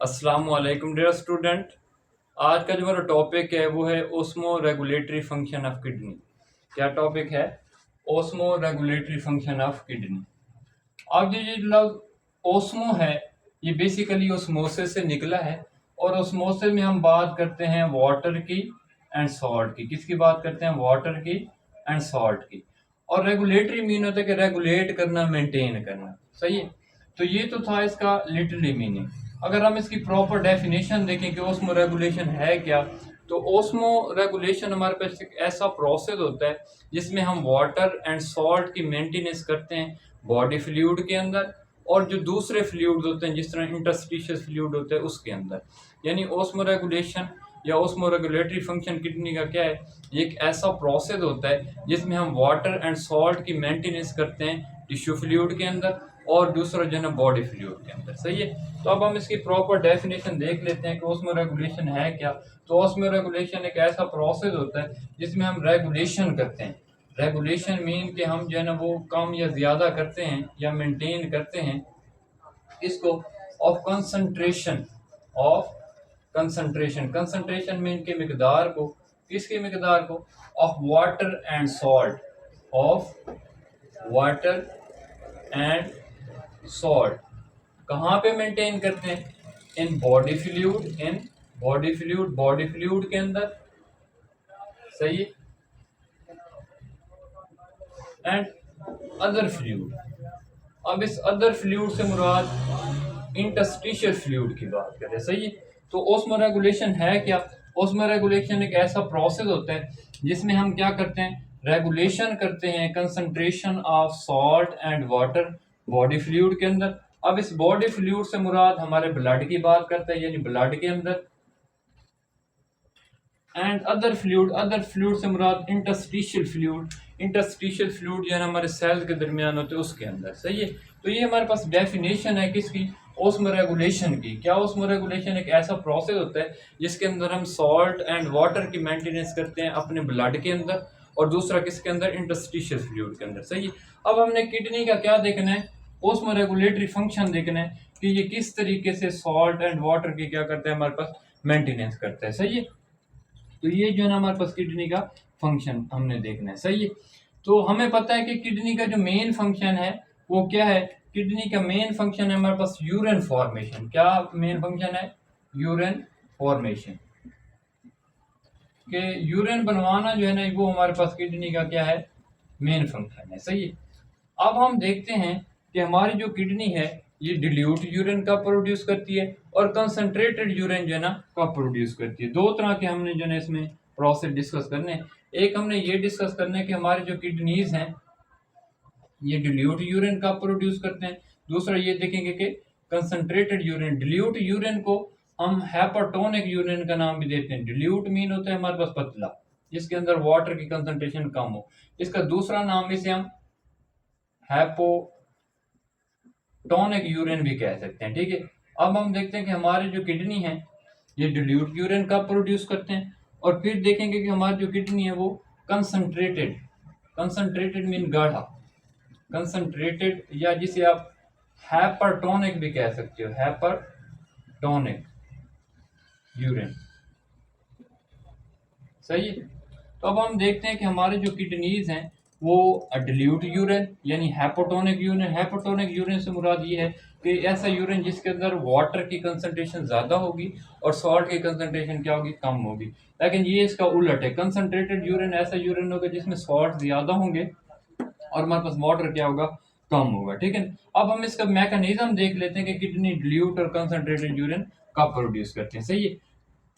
अस्सलाम वालेकुम dear student. आज का जो हमारा टॉपिक है वो है osmo regulatory function of kidney. क्या टॉपिक है? Osmo regulatory function of kidney. अब ये लफ्ज ओस्मो है, ये बेसिकली ओस्मोसिस से निकला है और ओस्मोसिस में हम बात करते हैं वाटर की एंड सॉल्ट की। किसकी बात करते हैं? वाटर की एंड सॉल्ट की। और रेगुलेटरी मीन होता है कि रेगुलेट करना, मेंटेन करना। सही है। तो ये तो था इसका लिटरली मीनिंग। अगर हम इसकी प्रॉपर डेफिनेशन देखें कि ओस्मो रेगुलेशन है क्या, तो ओस्मो रेगुलेशन हमारे पास एक ऐसा प्रोसेस होता है जिसमें हम वाटर एंड सॉल्ट की मेंटेनेंस करते हैं बॉडी फ्लूइड के अंदर, और जो दूसरे फ्लूइड होते हैं जिस तरह इंटरस्टिशियल फ्लूइड होता है उसके अंदर। यानी ओस्मो रेगुलेशन या ओस्मो रेगुलेटरी फंक्शन किडनी का क्या है? ये एक ऐसा प्रोसेस होता है जिसमें हम वाटर एंड सॉल्ट की मेंटेनेंस करते हैं टिश्यू फ्लूइड के अंदर और दूसरा जो है ना बॉडी फ्लूइड के अंदर। सही है। तो अब हम इसकी प्रॉपर डेफिनेशन देख लेते हैं कि ओस्मो रेगुलेशन है क्या। तो ओस्मो रेगुलेशन एक ऐसा प्रोसेस होता है जिसमें हम रेगुलेशन करते हैं। रेगुलेशन मीन कि हम जो है ना वो कम या ज़्यादा करते हैं या मेंटेन करते हैं इसको of concentration. Of concentration, concentration mean के मिकदार को, किसकी मिकदार को? Of water and salt. Of water and salt कहाँ पे मेंटेन करते हैं? In body fluid, in body fluid, body fluid के अंदर। सही है। And other fluid. अब इस अदर फ्लूइड से मुराद इंटरस्टिशियल फ्लूइड की बात करें। सही है। तो ओस्मो रेगुलेशन है क्या? ओस्मो रेगुलेशन एक ऐसा प्रोसेस होता है जिसमें हम क्या करते हैं? रेगुलेशन करते हैं concentration of salt and water body fluid के अंदर। अब इस बॉडी फ्लूइड से मुराद हमारे ब्लड की बात करते हैं, यानी ब्लड के अंदर। And other fluid, other fluid से मुराद इंटरस्टिशियल फ्लूइड। इंटरस्टिशियल फ्लूइड जो है हमारे सेल्स के दरमियान होते हैं उसके अंदर। सही है। तो ये हमारे पास डेफिनेशन है किसकी? ओस्मो रेगुलेशन की। क्या? ओस्मो रेगुलेशन एक ऐसा प्रोसेस होता है जिसके अंदर हम सॉल्ट एंड वाटर की मेंटेनेंस करते हैं अपने ब्लड के अंदर, और दूसरा किसके अंदर? इंटरस्टिशियल फ्लूइड के अंदर। सही है। अब हमने किडनी का क्या देखना है? ओस्मो रेगुलेटरी फंक्शन देखना है कि ये किस तरीके से सॉल्ट एंड वाटर की क्या करता है, हमारे पास मेंटेनेंस करता है। सही है। तो ये जो है ना हमारे पास किडनी का फंक्शन हमने देखना है। सही है। तो हमें पता है कि किडनी का जो मेन फंक्शन है वो क्या है? किडनी का मेन फंक्शन है हमारे पास यूरिन फॉर्मेशन। क्या मेन फंक्शन है? Urine formation. के यूरिन बनवाना जो है ना वो हमारे पास किडनी का क्या है? मेन फंक्शन है। सही है। अब हम देखते हैं कि हमारी जो किडनी है ये डिल्यूट यूरिन का प्रोड्यूस करती है और कंसंट्रेटेड यूरिन जो है ना का प्रोड्यूस करती है। दो तरह के हमने जो है इसमें प्रोसेस डिस्कस करने हैं। एक हमने ये डिस्कस करना है कि हमारी जो किडनीज हैं ये डिल्यूट यूरिन का प्रोड्यूस करते हैं। दूसरा ये देखेंगे कि कंसंट्रेटेड यूरिन, डिल्यूट यूरिन को हम हैपाटोनिक यूरिन का नाम भी देते हैं। डिल्यूट मीन होता है हमारे पास पतला, जिसके अंदर वाटर की कंसंट्रेशन कम हो। इसका दूसरा नाम इसे हम हैपोटोनिक यूरिन भी कह सकते हैं। ठीक है। अब हम देखते हैं कि हमारे जो किडनी है ये डिल्यूट यूरिन का प्रोड्यूस करते हैं, और फिर देखेंगे कि हमारी जो किडनी है वो कंसंट्रेटेड, कंसंट्रेटेड मीन गाढ़ा, कंसंट्रेटेड या जिसे आप हैपरटोनिक भी कह सकते हो, हैपरटोनिक यूरिन। सही है। तो अब हम देखते हैं कि हमारे जो किडनीज हैं वो डिल्यूट यूरिन यानी हैपोटोनिक यूरिन। हैपोटोनिक यूरिन से मुराद ये है कि ऐसा यूरिन जिसके अंदर वाटर की कंसंट्रेशन ज़्यादा होगी और सॉल्ट की कंसंट्रेशन क्या होगी? कम होगी। लेकिन ये इसका उलट है। कंसंट्रेटेड यूरिन ऐसा यूरिन होगा जिसमें सॉल्ट ज़्यादा होंगे और हमारे पास वाटर क्या होगा? कम होगा। ठीक है। अब हम इसका मैकेनिज्म देख लेते हैं कि किडनी डिल्यूट और कंसंट्रेटेड यूरिन कब प्रोड्यूस करते हैं। सही है।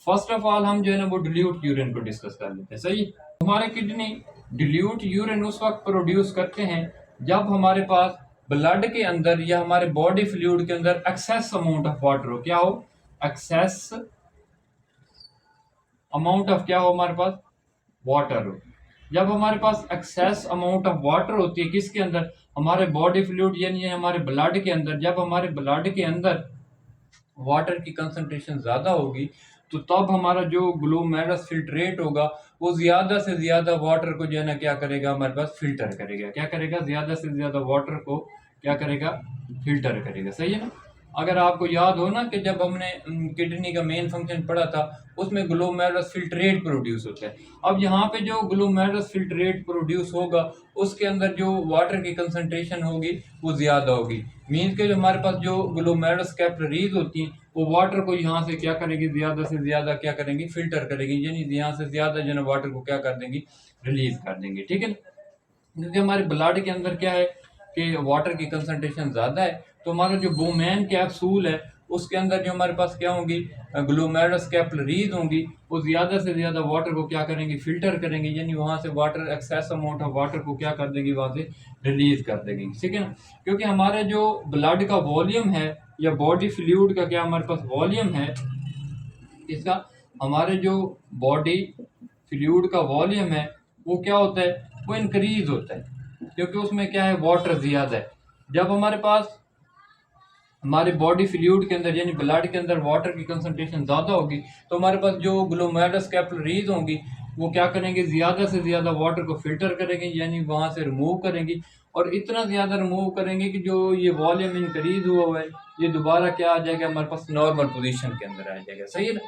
फर्स्ट ऑफ ऑल हम जो है ना वो डिल्यूट यूरिन को डिस्कस कर लेते हैं। सही। हमारे किडनी डिल्यूट यूरिन उस वक्त प्रोड्यूस करते हैं जब हमारे पास ब्लड के अंदर या हमारे बॉडी फ्लूइड के अंदर एक्सेस अमाउंट ऑफ वाटर हो। क्या हो? एक्सेस अमाउंट ऑफ क्या हो? हमारे पास वाटर हो। जब हमारे पास एक्सेस अमाउंट ऑफ वाटर होती है किसके अंदर? हमारे बॉडी फ्लूइड यानी हमारे ब्लड के अंदर। जब हमारे ब्लड के अंदर वाटर की कंसंट्रेशन ज़्यादा होगी तो तब हमारा जो ग्लोमेरुलस फिल्ट्रेट होगा वो ज़्यादा से ज़्यादा वाटर को जो है ना क्या करेगा? हमारे पास फिल्टर करेगा। क्या करेगा? ज़्यादा से ज़्यादा वाटर को क्या करेगा? फिल्टर करेगा। सही है ना। अगर आपको याद हो ना कि जब हमने किडनी का मेन फंक्शन पढ़ा था, उसमें ग्लोमेरुलस फिल्ट्रेट प्रोड्यूस होता है। अब यहाँ पे जो ग्लोमेरुलस फिल्ट्रेट प्रोड्यूस होगा, उसके अंदर जो वाटर की कंसंट्रेशन होगी वो ज़्यादा होगी। मीन्स के जो हमारे पास जो ग्लोमेरुलस कैपिलरीज होती हैं, वो वाटर को यहाँ से क्या करेंगी, ज़्यादा से ज़्यादा क्या करेंगी, फिल्टर करेंगी, यानी यहाँ से ज़्यादा जो है वाटर को क्या कर देंगी, रिलीज कर देंगी। ठीक है, क्योंकि हमारे ब्लड के अंदर क्या है कि वाटर की कंसंट्रेशन ज़्यादा है, तो हमारा जो बोमैन कैप्सूल है उसके अंदर जो हमारे पास क्या होंगी, ग्लोमेरुलस कैपिलरीज होंगी, वो ज़्यादा से ज़्यादा वाटर को क्या करेंगी, फिल्टर करेंगी, यानी वहाँ से water excess amount of water को क्या कर देंगी, वहाँ से रिलीज कर देंगी। ठीक है ना, क्योंकि हमारे जो ब्लड का वॉल्यूम है या बॉडी फ्लूइड का क्या हमारे पास वॉल्यूम है, इसका हमारे जो बॉडी फ्लूइड का वॉल्यूम है वो क्या होता है, वो इंक्रीज होता है, क्योंकि उसमें क्या है, वाटर ज़्यादा है। जब हमारे पास हमारे बॉडी फ्लूइड के अंदर यानी ब्लड के अंदर वाटर की कंसंट्रेशन ज़्यादा होगी, तो हमारे पास जो ग्लोमेरुलस कैपिलरीज होंगी वो क्या करेंगे, ज़्यादा से ज़्यादा वाटर को फिल्टर करेंगे, यानी वहाँ से रिमूव करेंगी, और इतना ज़्यादा रिमूव करेंगे कि जो ये वॉल्यूम इंक्रीज हुआ है ये दोबारा क्या आ जाएगा, हमारे पास नॉर्मल पोजीशन के अंदर आ जाएगा। सही है ना।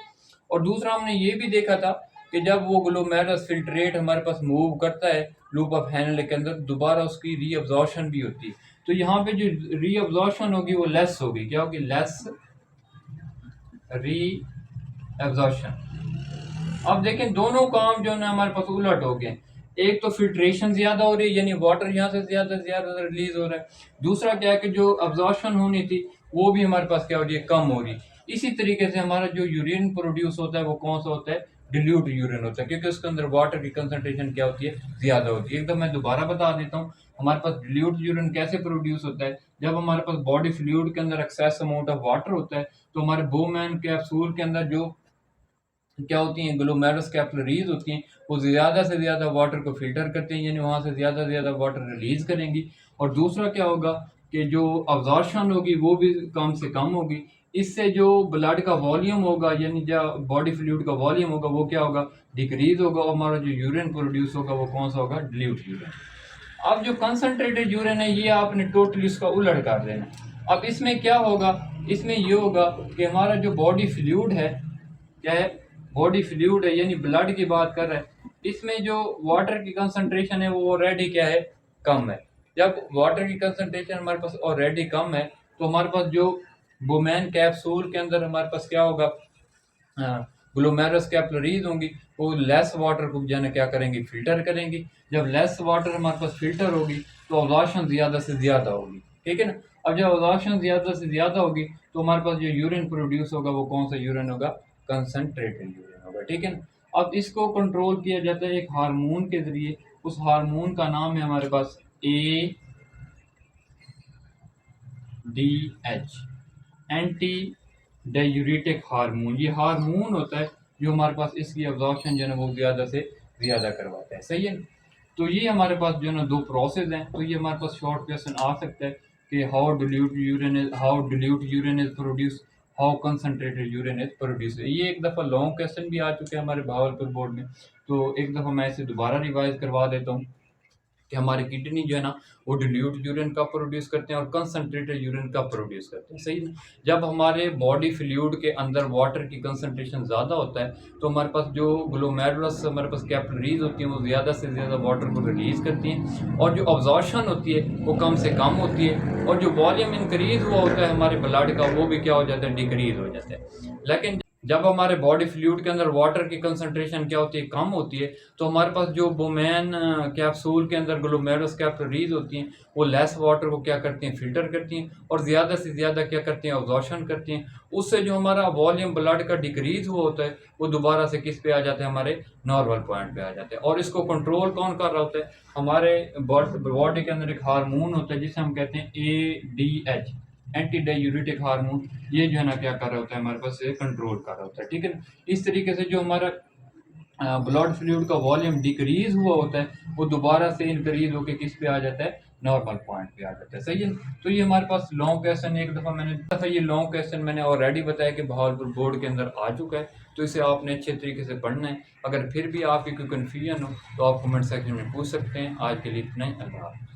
और दूसरा हमने ये भी देखा था कि जब वो ग्लोमेरुलस फिल्ट्रेट हमारे पास मूव करता है लूप ऑफ हैनल के अंदर, दोबारा उसकी रीअब्जॉर्प्शन भी होती है। तो यहाँ पे जो रीअब्जॉर्प्शन होगी वो लेस होगी, क्या होगी, लेस रीअब्जॉर्प्शन। अब देखें दोनों काम जो है ना हमारे पास उलट हो गए। एक तो फिल्ट्रेशन ज्यादा हो रही है, यानी वाटर यहाँ से ज्यादा ज्यादा रिलीज हो रहा है। दूसरा क्या है कि जो अब्जॉर्प्शन होनी थी वो भी हमारे पास क्या हो रही है, कम हो रही है। इसी तरीके से हमारा जो यूरिन प्रोड्यूस होता है वो कौन सा होता है, डिल्यूट यूरिन होता है, क्योंकि उसके अंदर वाटर की कंसंट्रेशन क्या होती है, ज्यादा होती है। एकदम मैं दोबारा बता देता हूँ, हमारे पास डिल्यूट यूरिन कैसे प्रोड्यूस होता है, जब हमारे पास बॉडी फ्लूइड के अंदर एक्सेस अमाउंट ऑफ वाटर होता है, तो हमारे बोमैन कैप्सूल के अंदर जो क्या होती हैं, ग्लोमेरुलस कैपिलरीज होती हैं, वो ज़्यादा से ज़्यादा वाटर को फिल्टर करते हैं, यानी वहाँ से ज़्यादा से ज़्यादा वाटर रिलीज करेंगी। और दूसरा क्या होगा कि जो अब्जॉर्प्शन होगी वो भी कम से कम होगी। इससे जो ब्लड का वॉल्यूम होगा, यानी जो बॉडी फ्लूइड का वॉल्यूम होगा वो क्या होगा, डिक्रीज होगा, और हमारा जो यूरिन प्रोड्यूस होगा वो कौन सा होगा, डिल्यूट यूरिन। अब जो कंसनट्रेटेड यूरिन है ये आपने टोटली उसका उलट कर देना। अब इसमें क्या होगा, इसमें ये होगा कि हमारा जो बॉडी फ्लूइड है, क्या है, बॉडी फ्लूइड है, यानी ब्लड की बात कर रहे हैं, इसमें जो वाटर की कंसंट्रेशन है वो ऑलरेडी क्या है, कम है। जब वाटर की कंसंट्रेशन हमारे पास ऑलरेडी कम है, तो हमारे पास जो बोमैन कैप्सूल के अंदर हमारे पास क्या होगा, ग्लोमेरुलस कैपिलरीज होंगी, वो लेस वाटर को जाने क्या करेंगी, फिल्टर करेंगी। जब लेस वाटर हमारे पास फिल्टर होगी तो अब्जॉर्प्शन ज़्यादा से ज़्यादा होगी। ठीक है ना। अब जब अब्जॉर्प्शन ज़्यादा से ज़्यादा होगी तो हमारे पास जो यूरिन प्रोड्यूस होगा वो कौन सा यूरिन होगा, कंसनट्रेटेड यूरिन होगा। ठीक है ना। अब इसको कंट्रोल किया जाता है एक हार्मोन के ज़रिए। उस हार्मोन का नाम है हमारे पास ADH, एंटी डायूरेटिक हार्मोन। ये हार्मोन होता है जो हमारे पास इसकी अब्जॉर्प्शन जो है वो ज़्यादा से ज़्यादा करवाता है। सही है। तो ये हमारे पास जो है ना दो प्रोसेस हैं। तो ये हमारे पास शॉर्ट क्वेश्चन आ सकता है कि how dilute urine is produce, how concentrated urine is produce. ये एक दफ़ा लॉन्ग क्वेश्चन भी आ चुके हैं हमारे भावलपुर बोर्ड में, तो एक दफ़ा मैं इसे दोबारा रिवाइज करवा देता हूँ कि हमारी किडनी जो है ना वो डिल्यूट यूरिन कब प्रोड्यूस करते हैं और कंसनट्रेटेड यूरिन कब प्रोड्यूस करते हैं। सही है। जब हमारे बॉडी फ्लूइड के अंदर वाटर की कंसनट्रेशन ज़्यादा होता है तो हमारे पास जो ग्लोमेरुलस हमारे पास कैपिलरीज होती हैं वो ज़्यादा से ज़्यादा वाटर को रिलीज़ करती हैं, और जो अब्जॉर्प्शन होती है वो कम से कम होती है, और जो वॉल्यूम इंक्रीज हुआ होता है हमारे ब्लड का वो भी क्या हो जाता है, डिक्रीज हो जाता है। लेकिन जब हमारे बॉडी फ्लूइड के अंदर वाटर की कंसंट्रेशन क्या होती है, कम होती है, तो हमारे पास जो बोमैन कैप्सूल के अंदर ग्लोमेरुलस कैपिलरीज होती हैं वो लेस वाटर को क्या करती हैं, फिल्टर करती हैं, और ज़्यादा से ज़्यादा क्या करती हैं, अब्जॉर्प्शन करती हैं। उससे जो हमारा वॉल्यूम ब्लड का डिक्रीज हुआ होता है वो दोबारा से किस पे आ जाता है, हमारे नॉर्मल पॉइंट पे आ जाते हैं। और इसको कंट्रोल कौन कर रहा होता है, हमारे बॉडी के अंदर एक हार्मोन होता है जिसे हम कहते हैं ADH, एंटी डायूरेटिक हार्मोन। ये जो है ना क्या कर रहा होता है, हमारे पास कंट्रोल कर रहा होता है। ठीक है। इस तरीके से जो हमारा ब्लड फ्लूइड का वॉल्यूम डिक्रीज हुआ होता है वो दोबारा से इंक्रीज होकर किस पे आ जाता है, नॉर्मल पॉइंट पे आ जाता है। सही है। तो ये हमारे पास लॉन्ग क्वेश्चन ये लॉन्ग क्वेश्चन मैंने ऑलरेडी बताया कि भावलपुर बोर्ड के अंदर आ चुका है, तो इसे आपने अच्छे तरीके से पढ़ना है। अगर फिर भी आपकी कोई कन्फ्यूजन हो तो आप कमेंट सेक्शन में पूछ सकते हैं। आज के लिए इतना ही, अल्लाह हाफ़िज़।